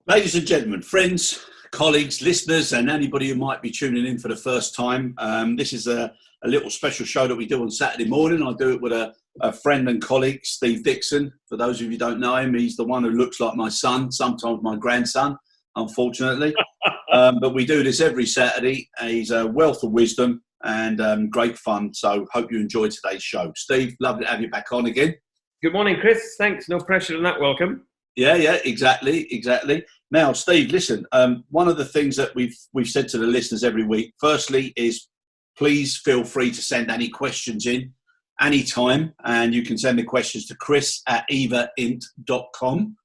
Ladies and gentlemen, friends, colleagues, listeners, and anybody who might be tuning in for the first time, this is a little special show that we do on Saturday morning. I do it with a friend and colleague, Steve Dickson. For those of you who don't know him, he's the one who looks like my son, sometimes my grandson, unfortunately. But we do this every Saturday. He's a wealth of wisdom and great fun. So hope you enjoy today's show. Steve, lovely to have you back on again. Good morning, Chris. Thanks. No pressure on that welcome. Yeah, exactly. Now, Steve, listen, one of the things that we've said to the listeners every week, firstly, is please feel free to send any questions in anytime, and you can send the questions to chris@evaint.com.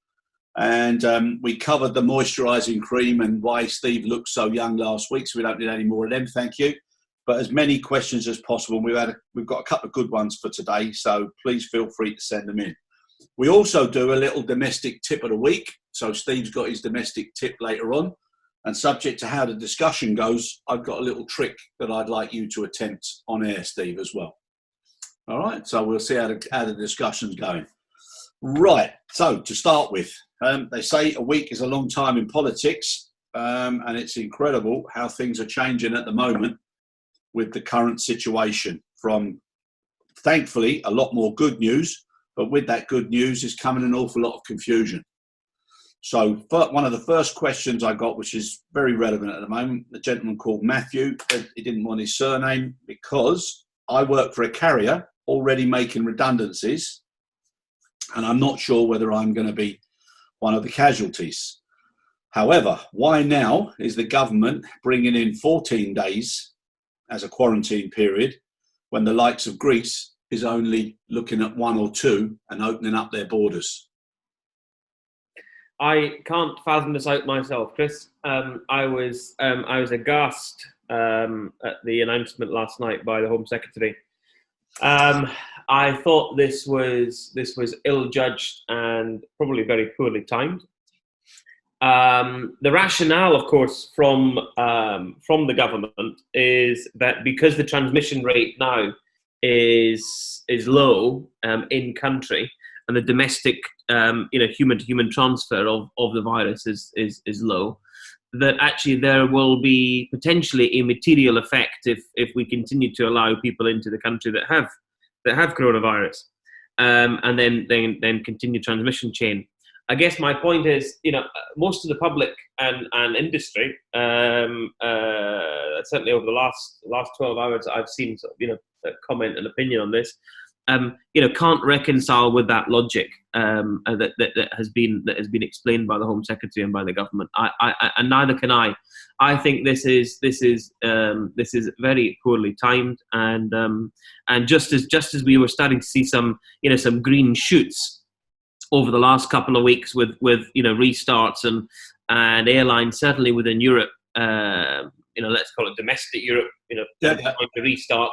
And we covered the moisturising cream and why Steve looked so young last week, so we don't need any more of them, thank you. But as many questions as possible. We've got a couple of good ones for today, so please feel free to send them in. We also do a little domestic tip of the week. So Steve's got his domestic tip later on. And subject to how the discussion goes, I've got a little trick that I'd like you to attempt on air, Steve, as well. All right, so we'll see how the discussion's going. Right, so to start with, they say a week is a long time in politics, and it's incredible how things are changing at the moment with the current situation from, thankfully, a lot more good news. But with that good news is coming an awful lot of confusion. So one of the first questions I got, which is very relevant at the moment, a gentleman called Matthew, he didn't want his surname because I work for a carrier already making redundancies, and I'm not sure whether I'm going to be one of the casualties. However, why now is the government bringing in 14 days as a quarantine period when the likes of Greece is only looking at 1 or 2 and opening up their borders? I can't fathom this out myself, Chris. I was aghast at the announcement last night by the Home Secretary. I thought this was ill-judged and probably very poorly timed. The rationale, of course, from the government is that because the transmission rate now is low in country, and the domestic human to human transfer of the virus is low, that actually there will be potentially a material effect if we continue to allow people into the country that have coronavirus, and then continue transmission chain. I guess my point is, most of the public and industry, certainly over the last 12 hours, I've seen a comment and opinion on this, can't reconcile with that logic that has been explained by the Home Secretary and by the government. And neither can I. I think this is very poorly timed, and just as we were starting to see some green shoots over the last couple of weeks with restarts and airlines, certainly within Europe, let's call it domestic Europe, trying to restart.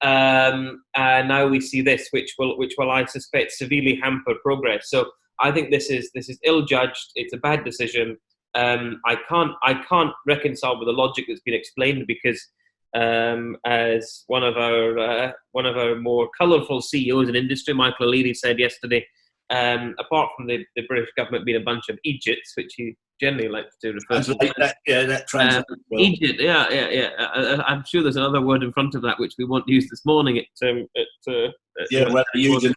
And now we see this, which will I suspect severely hamper progress. So I think this is ill-judged. It's a bad decision. I can't reconcile with the logic that's been explained because, as one of our more colourful CEOs in industry, Michael O-Leary, said yesterday, apart from the British government being a bunch of idiots, which he generally likes to refer to. That translates well. Idiot, yeah. I'm sure there's another word in front of that which we won't use this morning. Well, he uses an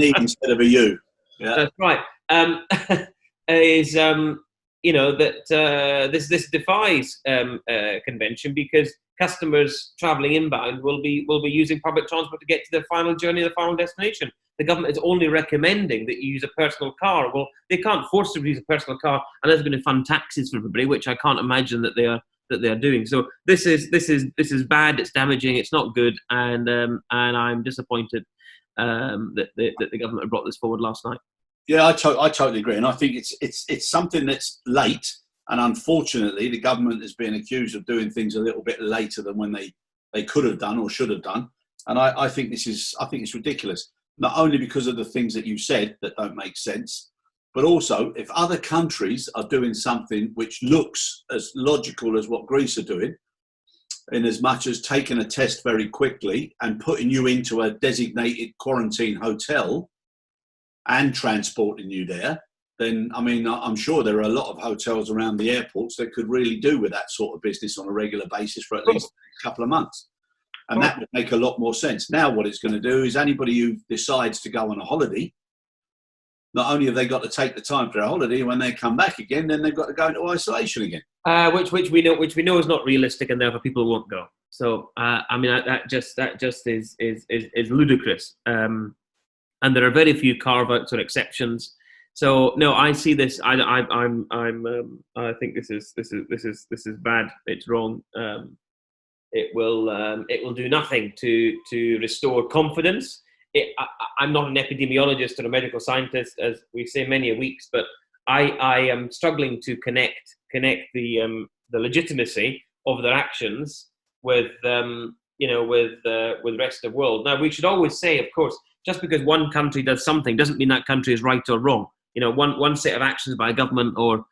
E instead of a U. Yeah, that's right. This defies convention because customers travelling inbound will be using public transport to get to their final journey, their final destination. The government is only recommending that you use a personal car. Well, they can't force them to use a personal car, and there's going to fund taxes for everybody, which I can't imagine that they are doing. So this is bad. It's damaging. It's not good, and I'm disappointed that the government brought this forward last night. Yeah, I totally agree, and I think it's something that's late, and unfortunately, the government is being accused of doing things a little bit later than when they could have done or should have done, and I think it's ridiculous. Not only because of the things that you said that don't make sense, but also if other countries are doing something which looks as logical as what Greece are doing, in as much as taking a test very quickly and putting you into a designated quarantine hotel and transporting you there, then, I mean, I'm sure there are a lot of hotels around the airports that could really do with that sort of business on a regular basis for at least a couple of months. And that would make a lot more sense. Now what it's going to do is anybody who decides to go on a holiday, not only have they got to take the time for a holiday, when they come back again, then they've got to go into isolation again. Which we know is not realistic, and therefore people won't go. So I mean that just is ludicrous. And there are very few carve-outs or exceptions. So no, I see this. I think this is bad. It's wrong. It will do nothing to restore confidence. I'm not an epidemiologist or a medical scientist, as we say many weeks, but I am struggling to connect the legitimacy of their actions with the rest of the world. Now, we should always say, of course, just because one country does something doesn't mean that country is right or wrong. You know, one set of actions by a government or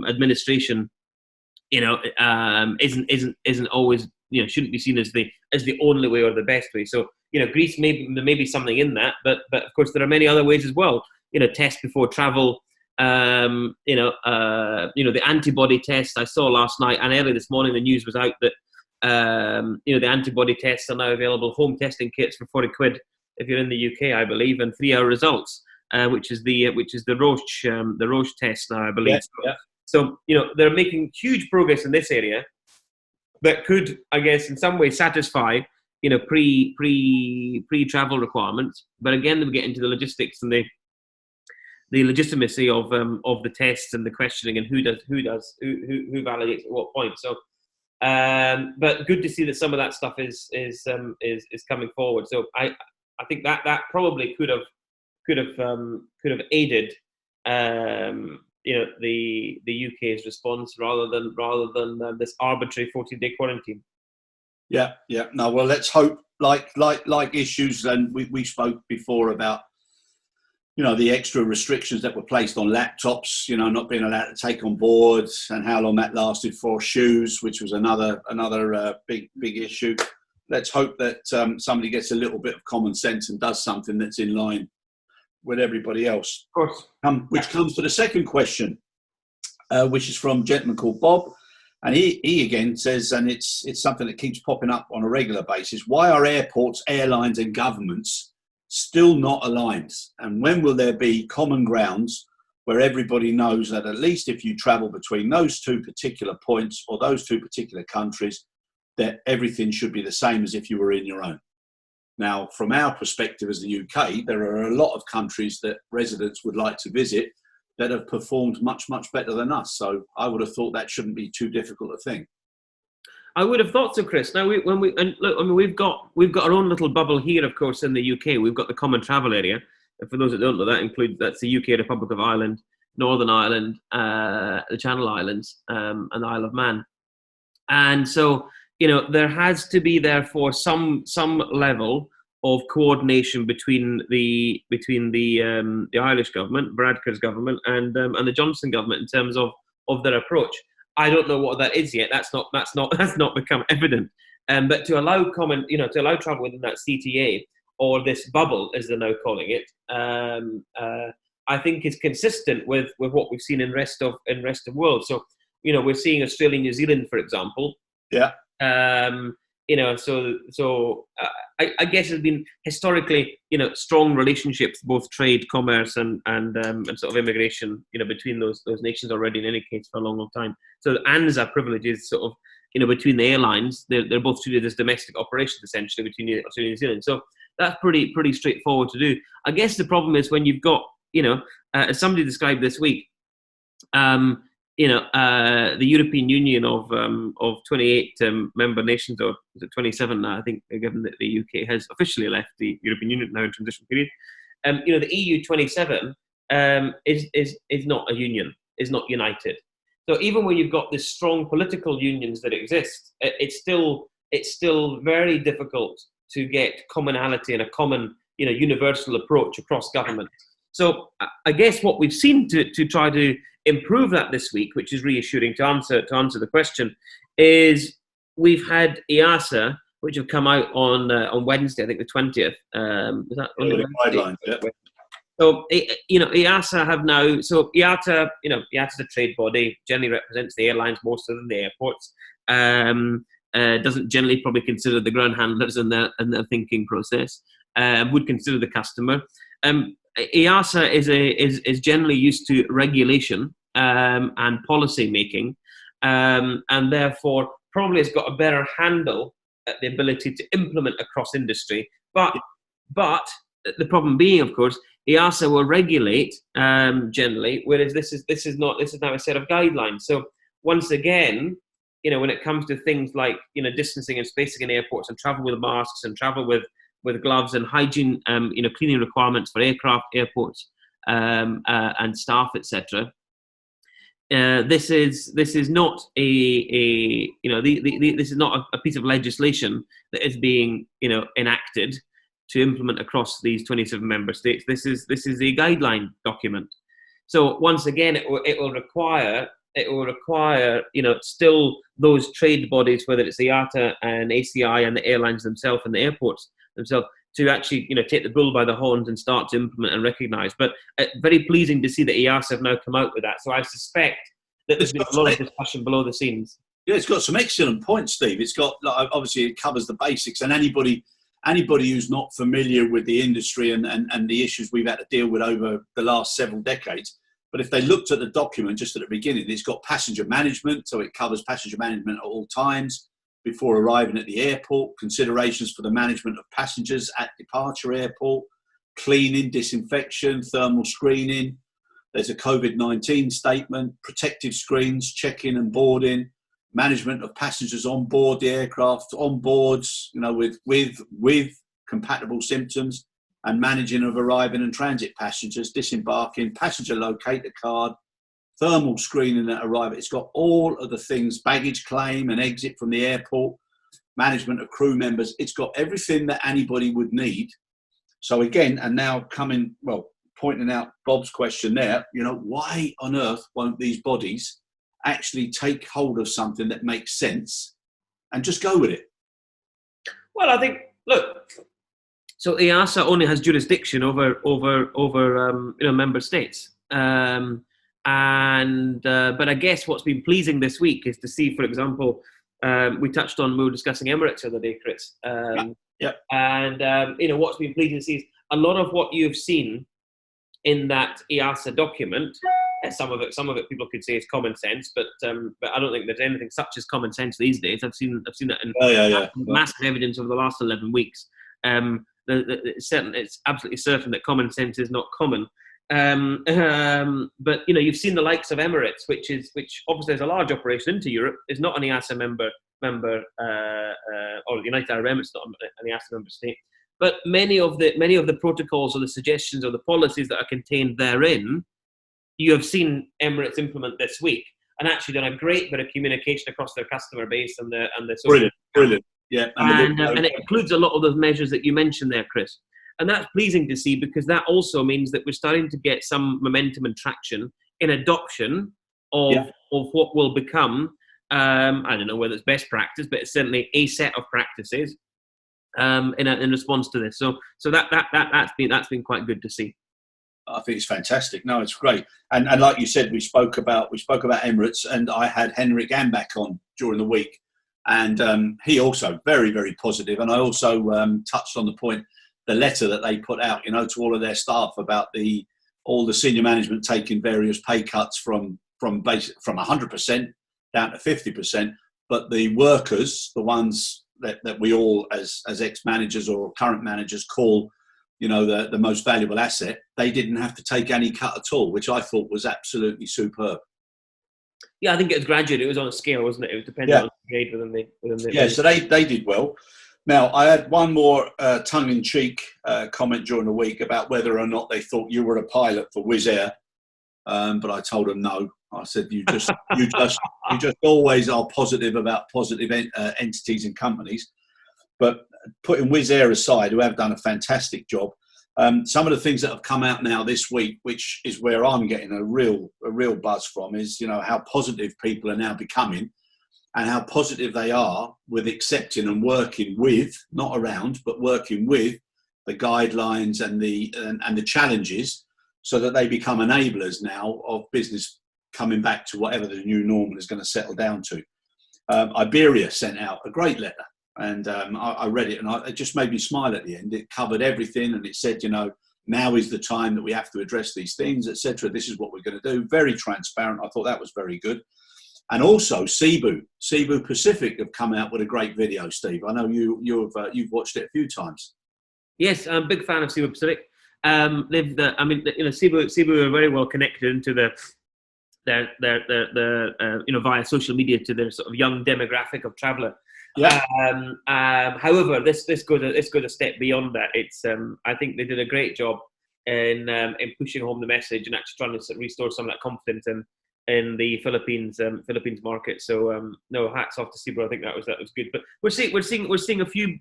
administration, isn't always, shouldn't be seen as the only way or the best way. So, Greece there may be something in that, but of course there are many other ways as well. Test before travel. The antibody test I saw last night, and early this morning the news was out that the antibody tests are now available. Home testing kits for 40 quid if you're in the UK, I believe, and 3-hour results, which is the Roche test now, I believe. Yeah. So they're making huge progress in this area that could, I guess, in some way satisfy pre-travel requirements. But again, we get into the logistics and the legitimacy of the tests and the questioning and who validates at what point. So, but good to see that some of that stuff is coming forward. So I think that probably could have aided the UK's response rather than this arbitrary 14-day quarantine. Yeah. No, well, let's hope like issues, and we spoke before about the extra restrictions that were placed on laptops, not being allowed to take on board, and how long that lasted for shoes, which was another big issue. Let's hope that somebody gets a little bit of common sense and does something that's in line with everybody else. Of course. Which comes to the second question, which is from a gentleman called Bob. And he again says, and it's something that keeps popping up on a regular basis, why are airports, airlines and governments still not aligned? And when will there be common grounds where everybody knows that at least if you travel between those two particular points or those two particular countries, that everything should be the same as if you were in your own? Now, from our perspective as the UK, there are a lot of countries that residents would like to visit that have performed much, much better than us. So I would have thought that shouldn't be too difficult a thing. I would have thought so, Chris. Now, we've got our own little bubble here, of course, in the UK. We've got the Common Travel Area. And for those that don't know, that's the UK, Republic of Ireland, Northern Ireland, the Channel Islands, and the Isle of Man. And so, there has to be therefore some level of coordination between the Irish government, Varadkar's government, and the Johnson government in terms of their approach. I don't know what that is yet. That's not become evident. But to allow travel within that CTA, or this bubble as they're now calling it, I think is consistent with what we've seen in rest of world. So we're seeing Australia, New Zealand, for example. Yeah. I guess there's been historically, strong relationships, both trade, commerce, and sort of immigration, between those nations already in any case for a long, long time. So the ANZA privilege is sort of, between the airlines, they're both treated as domestic operations essentially between Australia and New Zealand. So that's pretty straightforward to do. I guess the problem is when you've got, as somebody described this week, the European Union of 28 member nations, or is it 27 now? I think, given that the UK has officially left the European Union now in transition period. The EU 27 is not a union, is not united. So even when you've got this strong political unions that exist, it's still very difficult to get commonality and a common, universal approach across government. So I guess what we've seen to try to improve that this week, which is reassuring to answer the question, is we've had EASA, which have come out on Wednesday, I think the 20th. Was that on the guidelines? Yeah. So, EASA have now, so IATA, IATA is a trade body, generally represents the airlines more so than the airports. Doesn't generally probably consider the ground handlers in their thinking process. Would consider the customer. EASA is generally used to regulation and policy making, and therefore probably has got a better handle at the ability to implement across industry. But the problem being, of course, EASA will regulate generally, whereas this is now a set of guidelines. So once again, when it comes to things like distancing and spacing in airports and travel with masks and travel with gloves and hygiene, cleaning requirements for aircraft, airports, and staff, etc. This is not this is not a piece of legislation that is being enacted to implement across these 27 member states. This is a guideline document. So once again, it will require still those trade bodies, whether it's the IATA and ACI and the airlines themselves and the airports themselves, to actually take the bull by the horns and start to implement and recognise. But very pleasing to see that EASA have now come out with that. So I suspect that there's been a lot of discussion below the scenes. Yeah, it's got some excellent points, Steve. It's got, obviously, it covers the basics, and anybody who's not familiar with the industry and the issues we've had to deal with over the last several decades. But if they looked at the document just at the beginning, it's got passenger management, so it covers passenger management at all times before arriving at the airport, considerations for the management of passengers at departure airport, cleaning, disinfection, thermal screening. There's a COVID-19 statement, protective screens, check-in and boarding, management of passengers on board the aircraft, on boards, with compatible symptoms, and managing of arriving and transit passengers, disembarking, passenger locator card, thermal screening at arrival. It's got all of the things, baggage claim and exit from the airport, management of crew members. It's got everything that anybody would need. So again, and now pointing out Bob's question there, why on earth won't these bodies actually take hold of something that makes sense and just go with it? Well, I think, look, so EASA only has jurisdiction over member states, but I guess what's been pleasing this week is to see, for example, we were discussing Emirates the other day, Chris. Yeah. And what's been pleasing to see is a lot of what you've seen in that EASA document. Some of it people could say is common sense, but I don't think there's anything such as common sense these days. I've seen that in massive evidence over the last 11 weeks. It's absolutely certain that common sense is not common. But you've seen the likes of Emirates, which obviously is a large operation into Europe, is not an EASA member, or the United Arab Emirates, not an EASA member state. But many of the protocols or the suggestions or the policies that are contained therein, you have seen Emirates implement this week, and actually done a great bit of communication across their customer base and their brilliant. Yeah, and it includes a lot of those measures that you mentioned there, Chris. And that's pleasing to see, because that also means that we're starting to get some momentum and traction in adoption of what will become, I don't know whether it's best practice, but it's certainly a set of practices in response to this. So that's been quite good to see. I think it's fantastic. No, it's great. And like you said, we spoke about Emirates, and I had Henrik Ambach on during the week. And he also very, very positive. And I also touched on the point, the letter that they put out, to all of their staff about all the senior management taking various pay cuts from 100% down to 50%. But the workers, the ones that we all as ex-managers or current managers call, the most valuable asset, they didn't have to take any cut at all, which I thought was absolutely superb. Yeah, I think it was graduate. It was on a scale, wasn't it? It was dependent on the grade within the. Yeah, so they did well. Now, I had one more tongue-in-cheek comment during the week about whether or not they thought you were a pilot for Wizz Air, but I told them no. I said you just always are positive about positive entities and companies. But putting Wizz Air aside, who have done a fantastic job, some of the things that have come out now this week, which is where I'm getting a real buzz from, is how positive people are now becoming, and how positive they are with accepting and working with, not around, but working with the guidelines and the challenges so that they become enablers now of business coming back to whatever the new normal is going to settle down to. Iberia sent out a great letter, and I read it, and it just made me smile at the end. It covered everything, and it said, now is the time that we have to address these things, etc. This is what we're going to do. Very transparent. I thought that was very good. And also Cebu Pacific have come out with a great video, Steve. I know you've watched it a few times. Yes, I'm a big fan of Cebu Pacific. Cebu are very well connected into their via social media to their sort of young demographic of traveller. Yeah. However, this goes a step beyond that. It's I think they did a great job in pushing home the message and actually trying to restore some of that confidence in the Philippines market. So no, hats off to Cebu. I think that was good. But we're seeing a few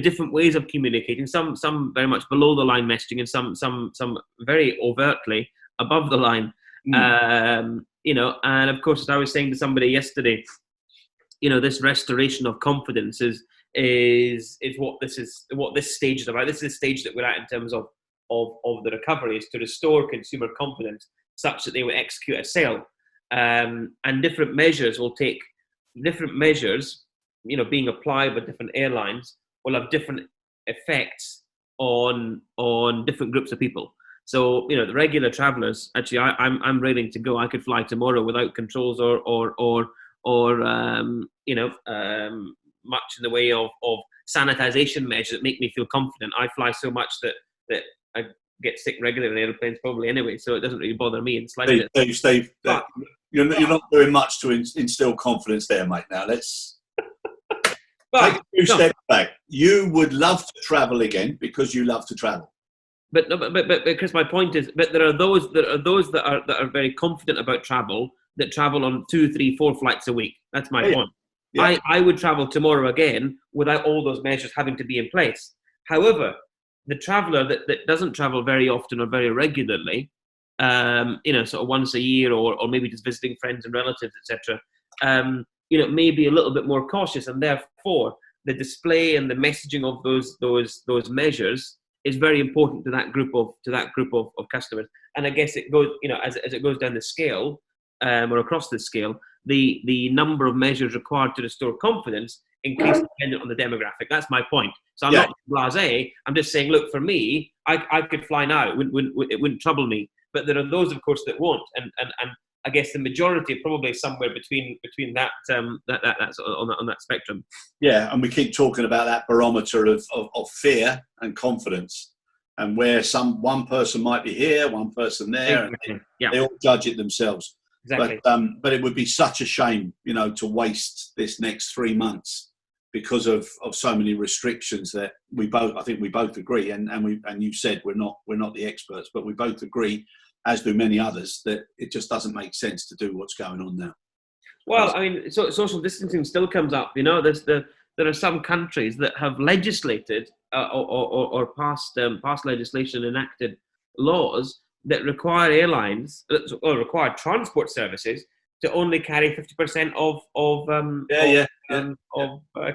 different ways of communicating. Some very much below the line messaging, and some very overtly above the line. And of course, as I was saying to somebody yesterday, this restoration of confidence is what this stage is about. This is the stage that we're at in terms of the recovery, is to restore consumer confidence such that they will execute a sale. And different measures will take different measures, being applied by different airlines will have different effects on different groups of people. So, the regular travellers, actually, I'm ready to go. I could fly tomorrow without controls or much in the way of sanitization measures that make me feel confident. I fly so much that I get sick regularly in airplanes probably anyway, so it doesn't really bother me in slightest. Steve, you're not doing much to instill confidence there, mate. Now let's take a few steps back. You would love to travel again because you love to travel. But Chris, my point is, but there are those that are very confident about travel, that travel on 2, 3, 4 flights a week. That's my point. Yeah. I would travel tomorrow again without all those measures having to be in place. However, the traveller that doesn't travel very often or very regularly, sort of once a year or maybe just visiting friends and relatives, etc., may be a little bit more cautious, and therefore the display and the messaging of those measures is very important to that group of customers. And I guess it goes, as it goes down the scale or across the scale, the number of measures required to restore confidence increase dependent on the demographic. That's my point. So I'm not blasé. I'm just saying, look, for me, I could fly now. It wouldn't trouble me. But there are those, of course, that won't. And I guess the majority are probably somewhere between that sort of on that spectrum. Yeah, and we keep talking about that barometer of fear and confidence, and where one person might be here, one person there, exactly. and they all judge it themselves. Exactly. But it would be such a shame, to waste this next 3 months because of so many restrictions that I think we both agree, and you said we're not the experts, but we both agree, as do many others, that it just doesn't make sense to do what's going on now. Well, I mean, social distancing still comes up. There are some countries that have legislated or passed legislation, enacted laws that require airlines or require transport services to only carry 50% of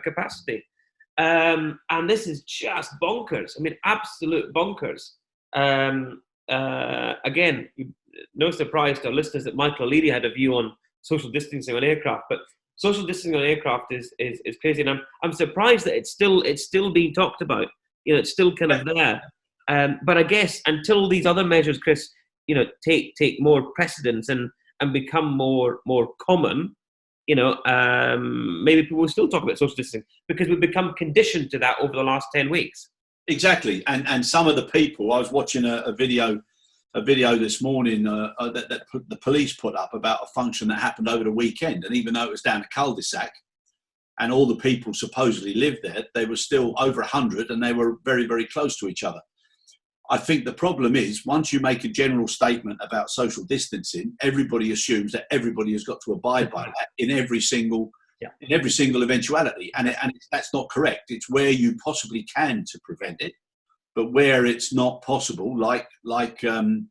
capacity. And this is just bonkers. I mean, absolute bonkers. Again, no surprise to our listeners that Michael O'Leary had a view on social distancing on aircraft, but social distancing on aircraft is crazy, and I'm surprised that it's still being talked about. It's still kind of there. But I guess until these other measures, Chris, take more precedence and become more common, maybe people will still talk about social distancing because we've become conditioned to that over the last 10 weeks. Exactly, and some of the people, I was watching a video this morning that the police put up about a function that happened over the weekend, and even though it was down a cul-de-sac and all the people supposedly lived there, they were still over 100 and they were very, very close to each other. I think the problem is, once you make a general statement about social distancing, everybody assumes that everybody has got to abide by that in every single eventuality, and that's not correct. It's where you possibly can to prevent it, but where it's not possible, like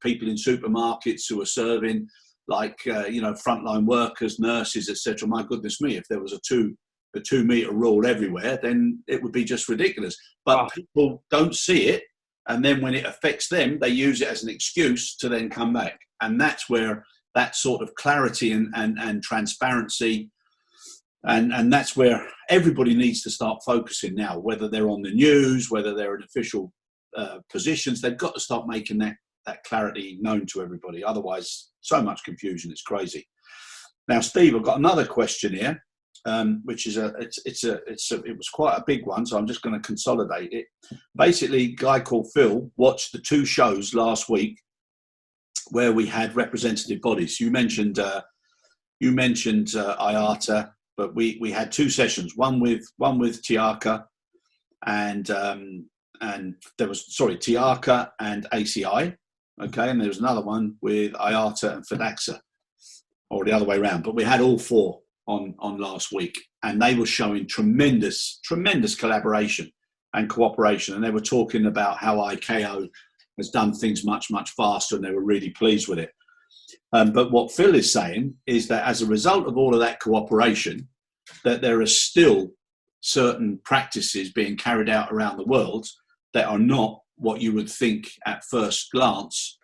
people in supermarkets who are serving, frontline workers, nurses, etc. My goodness me, if there was a 2 meter rule everywhere, then it would be just ridiculous. But people don't see it. and then when it affects them, they use it as an excuse to then come back. And that's where that sort of clarity and transparency, and that's where everybody needs to start focusing now, whether they're on the news, whether they're in official positions, they've got to start making that clarity known to everybody. Otherwise, so much confusion, it's crazy. Now, Steve, I've got another question here, which is it was quite a big one, so I'm just going to consolidate it. Basically, a guy called Phil watched the 2 shows last week where we had representative bodies. You mentioned IATA, but we had 2 sessions. One with TIACA and there was TIACA and ACI, okay, and there was another one with IATA and FEDAXA, or the other way around. But we had all 4 on last week, and they were showing tremendous collaboration and cooperation, and they were talking about how ICAO has done things much faster, and they were really pleased with it. But what Phil is saying is that as a result of all of that cooperation, that there are still certain practices being carried out around the world that are not what you would think at first glance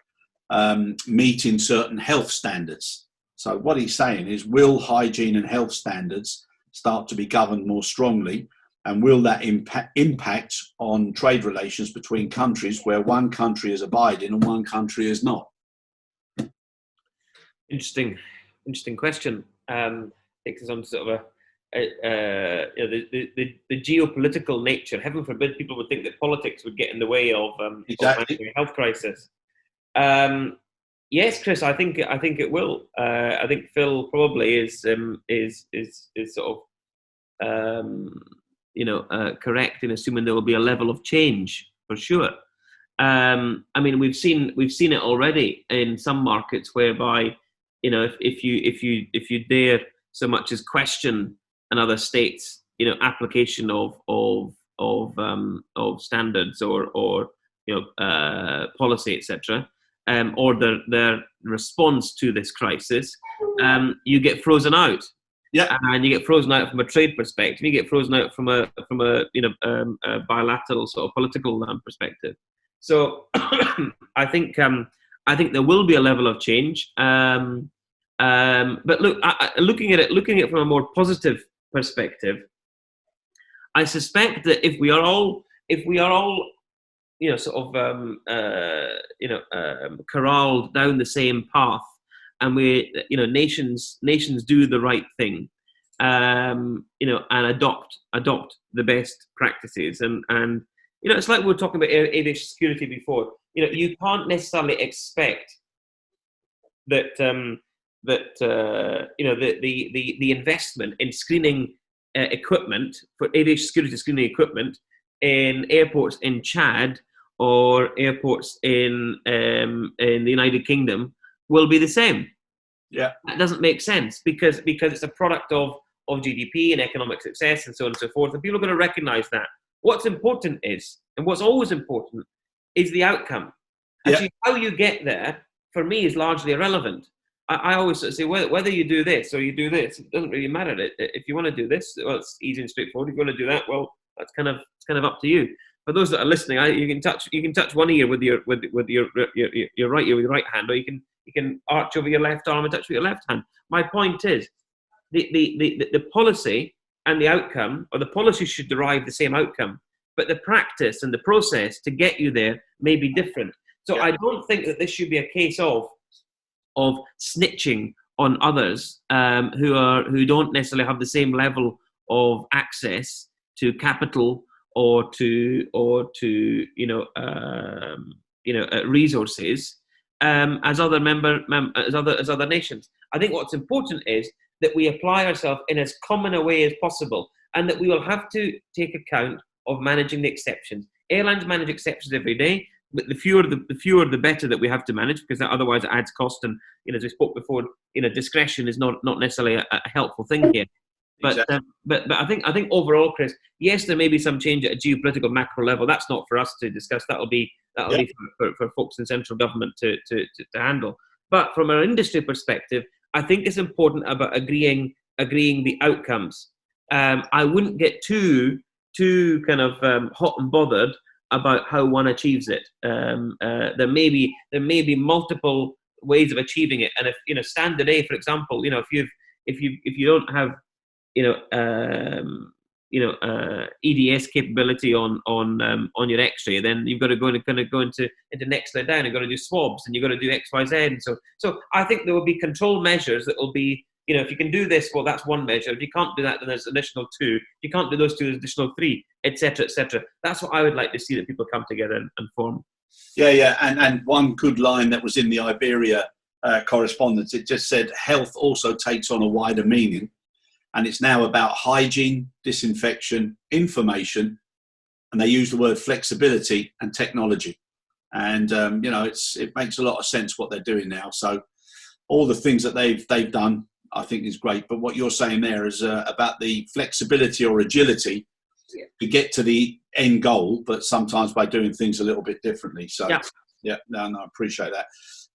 meeting certain health standards. So what he's saying is, will hygiene and health standards start to be governed more strongly, and will that impact on trade relations between countries where one country is abiding and one country is not? Interesting question. Takes us on to sort of the geopolitical nature. Heaven forbid people would think that politics would get in the way of managing a health crisis. Yes, Chris, I think it will. I think Phil probably is sort of correct in assuming there will be a level of change for sure. I mean, we've seen it already in some markets whereby, if you dare so much as question another state's application of standards or policy, etc., or their response to this crisis, you get frozen out. Yeah, and you get frozen out from a trade perspective. You get frozen out from a bilateral sort of political perspective. So I think there will be a level of change. But look, looking at it from a more positive perspective, I suspect that if we are all corralled down the same path, and nations do the right thing, and adopt the best practices, and it's like we were talking about aviation security before. You can't necessarily expect that the investment in screening equipment for aviation security screening equipment in airports in Chad or airports in the United Kingdom will be the same. Yeah, that doesn't make sense because it's a product of GDP and economic success and so on and so forth, and people are going to recognise that. What's important is, and what's always important, is the outcome. Actually, how you get there, for me, is largely irrelevant. I always sort of say, whether you do this or you do this, it doesn't really matter. If you want to do this, well, it's easy and straightforward. If you want to do that, well, it's kind of up to you. For those that are listening, you can touch one ear with your right hand, or you can arch over your left arm and touch with your left hand. My point is, the policy and the outcome, or the policy should derive the same outcome, but the practice and the process to get you there may be different. So I don't think that this should be a case of snitching on others who don't necessarily have the same level of access to capital or to resources as other nations. I think what's important is that we apply ourselves in as common a way as possible, and that we will have to take account of managing the exceptions. Airlines manage exceptions every day, but the fewer the better that we have to manage, because otherwise it adds cost. And as we spoke before, discretion is not necessarily a helpful thing here. But exactly. But I think overall, Chris, yes, there may be some change at a geopolitical macro level. That's not for us to discuss. That'll be for folks in central government to handle. But from an industry perspective, I think it's important about agreeing the outcomes. I wouldn't get too kind of hot and bothered about how one achieves it. There may be multiple ways of achieving it, and if standard A, for example, if you don't have EDS capability on your X-ray, then you've got to go into next layer down. You've got to do swabs, and you've got to do X, Y, Z. And so I think there will be control measures that will be, if you can do this, well, that's one measure. If you can't do that, then there's additional 2. If you can't do those 2, there's additional 3, etc., etc. That's what I would like to see, that people come together and form. Yeah. And one good line that was in the Iberia correspondence, it just said, health also takes on a wider meaning. And it's now about hygiene, disinfection, information, and they use the word flexibility and technology. And it makes a lot of sense what they're doing now. So all the things that they've done, I think, is great. But what you're saying there is about the flexibility or agility to get to the end goal, but sometimes by doing things a little bit differently. So I appreciate that.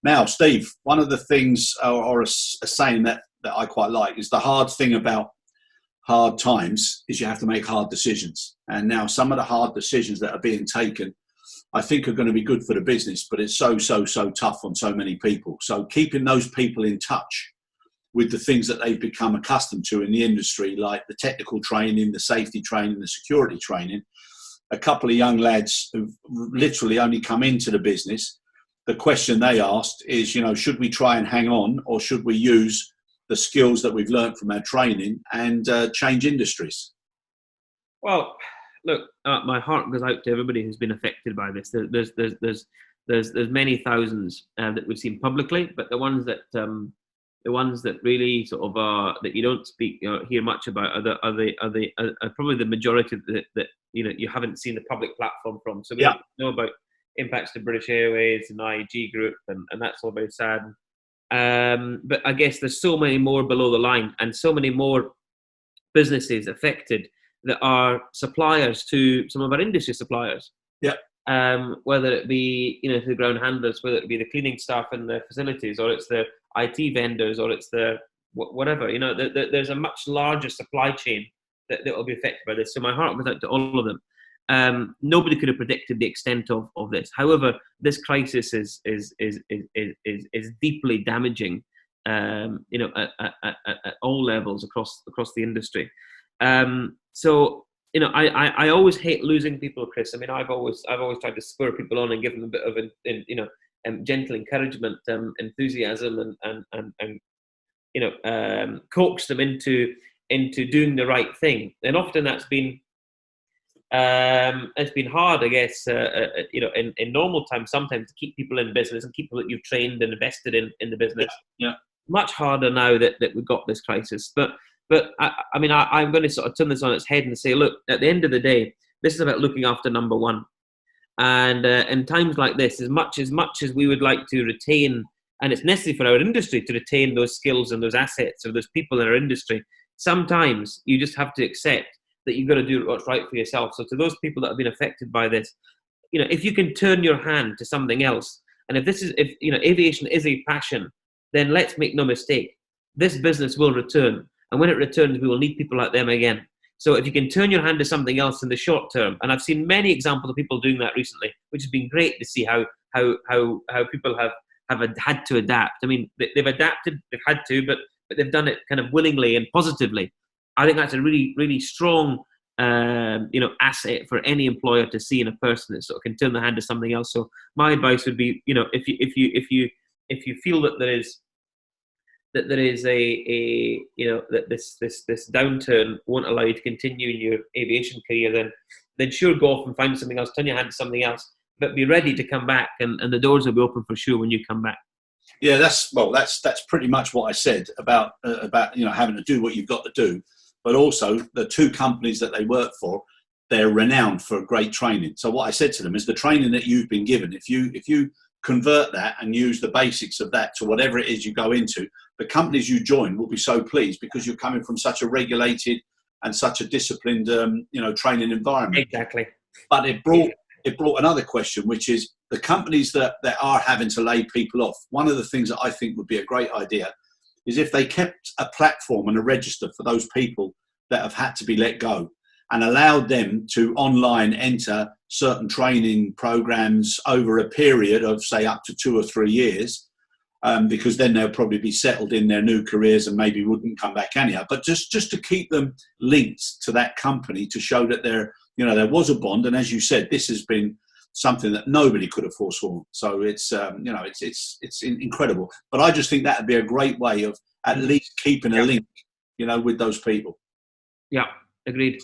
Now, Steve, one of the things, or a saying that I quite like, is the hard thing about hard times is you have to make hard decisions. And now some of the hard decisions that are being taken, I think, are going to be good for the business, but it's so tough on so many people. So keeping those people in touch with the things that they've become accustomed to in the industry, like the technical training, the safety training, the security training. A couple of young lads who've literally only come into the business, the question they asked is, should we try and hang on, or should we use the skills that we've learned from our training and change industries? Well, look, my heart goes out to everybody who's been affected by this. There's many thousands that we've seen publicly, but the ones that really sort of that you don't hear much about are probably the majority that you haven't seen the public platform from. So we know about impacts to British Airways and IAG Group, and that's all very sad. But I guess there's so many more below the line, and so many more businesses affected that are suppliers to some of our industry suppliers. Whether it be the ground handlers, whether it be the cleaning staff in the facilities, or it's the IT vendors, or it's the whatever. There's a much larger supply chain that will be affected by this. So my heart goes out to all of them. Nobody could have predicted the extent of this. However, this crisis is deeply damaging, at all levels across the industry. I always hate losing people, Chris. I mean, I've always tried to spur people on and give them a bit of gentle encouragement, enthusiasm, and coax them into doing the right thing. And often that's been it's been hard, I guess, in normal times sometimes to keep people in business and keep people that you've trained and invested in the business. Much harder now that we've got this crisis. But I'm going to sort of turn this on its head and say, look, at the end of the day, this is about looking after number one. And in times like this, as much as we would like to retain, and it's necessary for our industry to retain those skills and those assets of those people in our industry, sometimes you just have to accept that you've got to do what's right for yourself. So to those people that have been affected by this, if you can turn your hand to something else, and if aviation is a passion, then let's make no mistake, this business will return. And when it returns, we will need people like them again. So if you can turn your hand to something else in the short term, and I've seen many examples of people doing that recently, which has been great to see how people have had to adapt. I mean, they've adapted, they've had to, but they've done it kind of willingly and positively. I think that's a really, really strong, asset for any employer to see in a person that sort of can turn their hand to something else. So my advice would be, if you feel that there is that this downturn won't allow you to continue in your aviation career, then sure, go off and find something else, turn your hand to something else, but be ready to come back, and the doors will be open for sure when you come back. Yeah, that's pretty much what I said about having to do what you've got to do, but also the two companies that they work for, they're renowned for great training. So what I said to them is, the training that you've been given, if you convert that and use the basics of that to whatever it is you go into, the companies you join will be so pleased, because you're coming from such a regulated and such a disciplined training environment. Exactly. But it brought another question, which is the companies that are having to lay people off. One of the things that I think would be a great idea is if they kept a platform and a register for those people that have had to be let go, and allowed them to online enter certain training programs over a period of, say, up to 2 or 3 years, because then they'll probably be settled in their new careers and maybe wouldn't come back anyhow. But just to keep them linked to that company, to show that there was a bond. And as you said, this has been something that nobody could have foreseen. So it's incredible. But I just think that would be a great way of at least keeping a link, with those people. Yeah, agreed.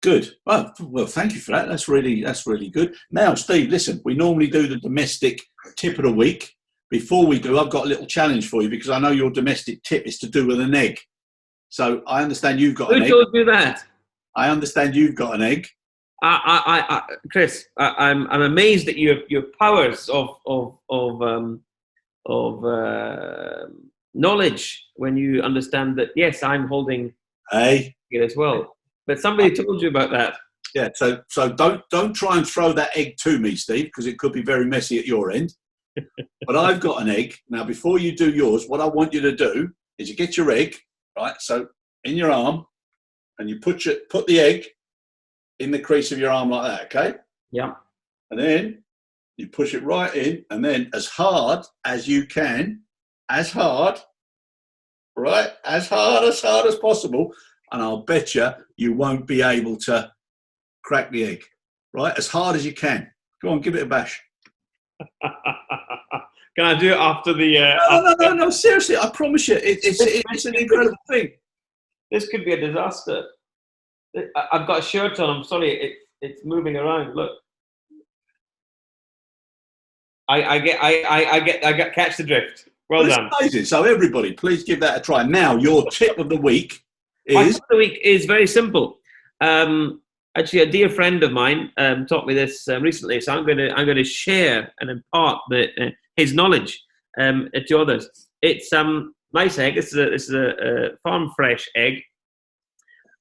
Good. Well, thank you for that. That's really good. Now, Steve, listen, we normally do the domestic tip of the week. Before we do, I've got a little challenge for you, because I know your domestic tip is to do with an egg. So I understand you've got an egg. Who told you that? I understand you've got an egg. Chris, I'm amazed at your powers of knowledge when you understand that. Yes, I'm holding it as well. But somebody told you about that. Yeah. So don't try and throw that egg to me, Steve, because it could be very messy at your end. But I've got an egg. Now, before you do yours, what I want you to do is you get your egg, right? So in your arm, and you put the egg in the crease of your arm like that, okay? Yeah. And then you push it right in, and then as hard as you can, as hard as possible, and I'll bet you won't be able to crack the egg, right? As hard as you can. Go on, give it a bash. Can I do it after the... No, seriously, I promise you, it's an incredible thing. This could be a disaster. I've got a shirt on, I'm sorry, it's moving around, look. I get catch the drift. Well done. Amazing. So everybody, please give that a try. Now, your tip of the week is... My tip of the week is very simple. Actually, a dear friend of mine taught me this recently, so I'm going to share and impart his knowledge to others. It's nice egg. This is a farm fresh egg.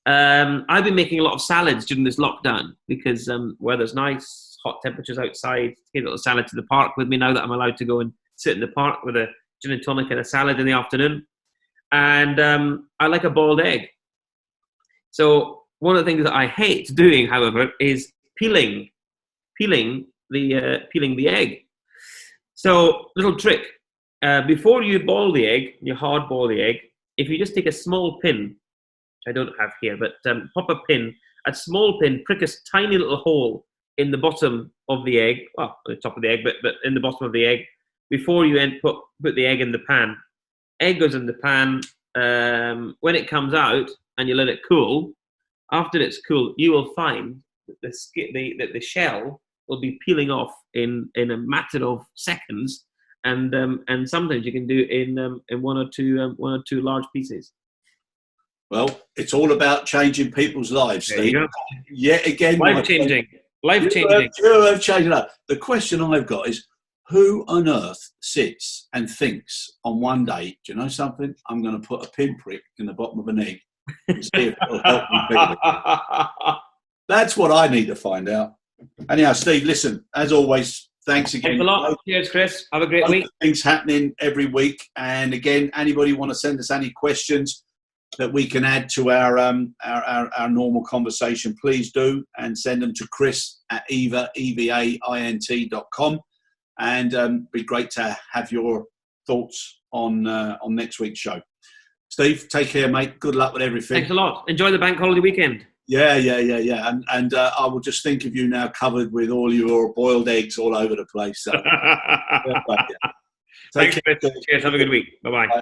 I've been making a lot of salads during this lockdown because weather's nice, hot temperatures outside. Take a little salad to the park with me now that I'm allowed to go and sit in the park with a gin and tonic and a salad in the afternoon. And I like a boiled egg. So one of the things that I hate doing, however, is peeling the egg. So little trick: before you boil the egg, you hard boil the egg. If you just take a small pin, which I don't have here, but pop a small pin, prick a tiny little hole in the bottom of the egg, well, the top of the egg, but in the bottom of the egg, before you put the egg in the pan. Egg goes in the pan. When it comes out and you let it cool, after it's cool, you will find that the shell will be peeling off in a matter of seconds, and sometimes you can do in one or two large pieces. Well, it's all about changing people's lives, There Steve. you go. Yet again, Life changing. You have changed it up. The question I've got is, who on earth sits and thinks on one day, do you know something? I'm going to put a pinprick in the bottom of an egg and see if it'll help me peel it. That's what I need to find out. Anyhow, Steve, listen, as always, thanks again. Thanks a lot. Cheers, Chris. Have a great week. Things happening every week. And again, anybody want to send us any questions that we can add to our normal conversation, please do, and send them to Chris at evaint.com. And be great to have your thoughts on next week's show. Steve, take care, mate. Good luck with everything. Thanks a lot. Enjoy the bank holiday weekend. Yeah. And I will just think of you now covered with all your boiled eggs all over the place. So. Thanks, Chris. Cheers. Have a good week. Bye-bye. Bye.